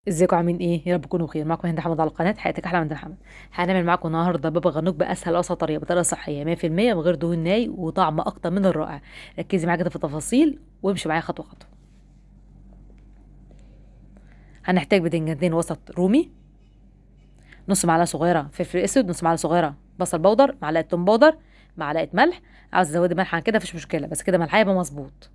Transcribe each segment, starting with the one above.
ازيكم عاملين ايه؟ يا رب تكونوا بخير. معاكم هند حمد على القناه حياتك احلى من هند حمد. هنعمل معاكم النهارده بابا غنوج باسهل واسهل طريقه، بطريقه صحيه 100% من غير دهون ناي وطعم اكتر من الرائع. ركزي معايا كده في التفاصيل وامشي معايا خطوه خطوه. هنحتاج بدنجانتين وسط رومي، نص معلقه صغيره فلفل اسود، نص معلقه صغيره بصل بودر، معلقه توم بودر، معلقه ملح. عاوز تزودي ملح عن كده مفيش مشكله، بس كده ملحها يبقى مظبوط.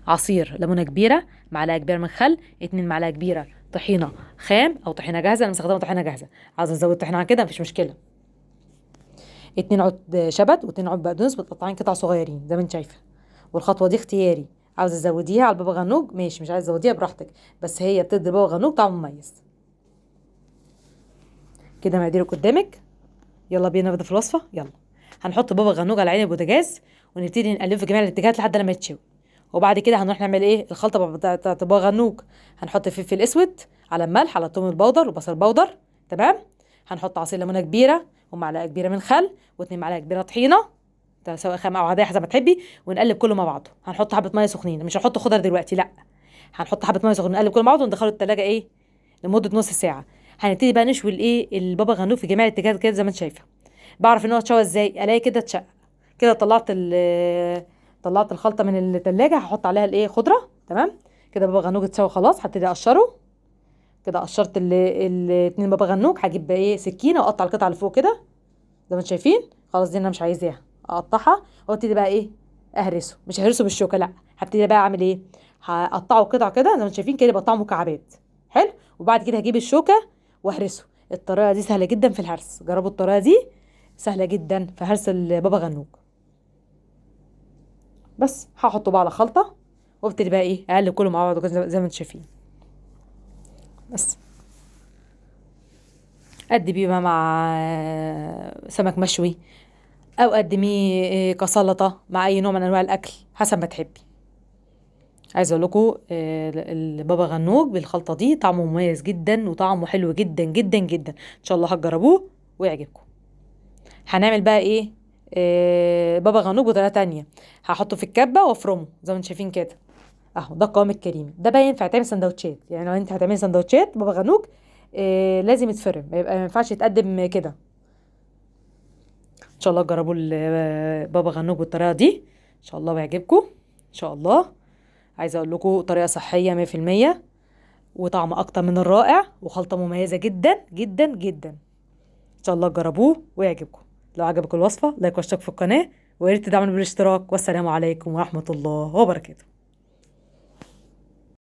عصير ليمونه كبيره، معلقه كبيره من خل، 2 معلقه كبيره طحينه خام او طحينه جاهزه. انا مستخدمه طحينه جاهزه. عاوز ازود طحينه عن كده مفيش مشكله. 2 عود شبت و2 عود بقدونس متقطعين قطع صغيرين زي ما انت شايفه. والخطوه دي اختياري، عاوزه تزوديها على البابا غنوج ماشي، مش عايزه تزوديها براحتك، بس هي بتدي البابا غنوج طعم مميز. كده مقاديرك قدامك، يلا بينا نبدا في الوصفه. يلا هنحط بابا غنوج على عين البوتاجاز ونبتدي نقلبه في جميع الاتجاهات لحد لما يتشوي. وبعد كده هنروح نعمل ايه الخلطه بتاعت بابا غنوج. هنحط فلفل اسود على الملح على الثوم البودر وبصل بودر. تمام. هنحط عصير ليمونه كبيره ومعلقه كبيره من خل و2 معلقه كبيره طحينه، سواء خام او عاديه حسب ما تحبي. ونقلب كله مع بعضه. هنحط حبه ميه سخنين، مش هنحط خضر دلوقتي لا، هنحط حبه ميه سخنين نقلب كله مع بعضه وندخله التلاجة ايه لمده نص ساعه. هنبتدي بقى نشوي الايه البابا غنوج في جميع الاتجاهات كده زي ما انت شايفه. بعرف ان هو اتشوى ازاي؟ الاقي كده اتشق كده. طلعت الخلطه من التلاجة، هحط عليها الايه خضره. تمام. كده بابا غنوج اتسوى خلاص، هبتدي اقشره. كده قشرت الاتنين بابا غنوج. هجيب بقى ايه سكينه واقطع القطعه اللي فوق كده زي ما انتم شايفين. خلاص دي انا مش عايزاها، اقطعها وابتدي بقى ايه اهرسه. مش ههرسه بالشوكه لا، هبتدي بقى اعمل ايه، هقطعه قطع كده زي ما انتم شايفين كده، بقطعه مكعبات. حلو. وبعد كده هجيب الشوكه واهرسه. الطريقه دي سهله جدا في الهرس، جربوا الطريقه دي، سهله جدا في هرس البابا غنوج. بس هحطه بقى على خلطه وابتدي بقى ايه اقلب كله مع بعض كده زي ما انتم شايفين. بس قد بيه بقى مع سمك مشوي، او قدميه كسلطه مع اي نوع من انواع الاكل حسب ما تحبي. عايزه اقول لكم البابا غنوج بالخلطه دي طعمه مميز جدا وطعمه حلو جدا جدا جدا. ان شاء الله هتجربوه ويعجبكم. هنعمل بقى ايه بابا غنوج بطريقه تانية. هحطه في الكبه وافرمه زي ما انتم شايفين كده اهو. ده القوام الكريمي ده بقى ينفع تعمل سندوتشات. يعني لو انت هتعملي سندوتشات بابا غنوج لازم يتفرم، ما ينفعش يتقدم كده. ان شاء الله تجربوا بابا غنوج بالطريقه دي ان شاء الله ويعجبكم ان شاء الله. عايزه اقول لكم طريقه صحيه 100% وطعم اكتر من الرائع وخلطه مميزه جدا جدا جدا. ان شاء الله تجربوه ويعجبكم. لو عجبك الوصفه لايك واشترك في القناه، ويا ريت تدعموني بالاشتراك. والسلام عليكم ورحمه الله وبركاته.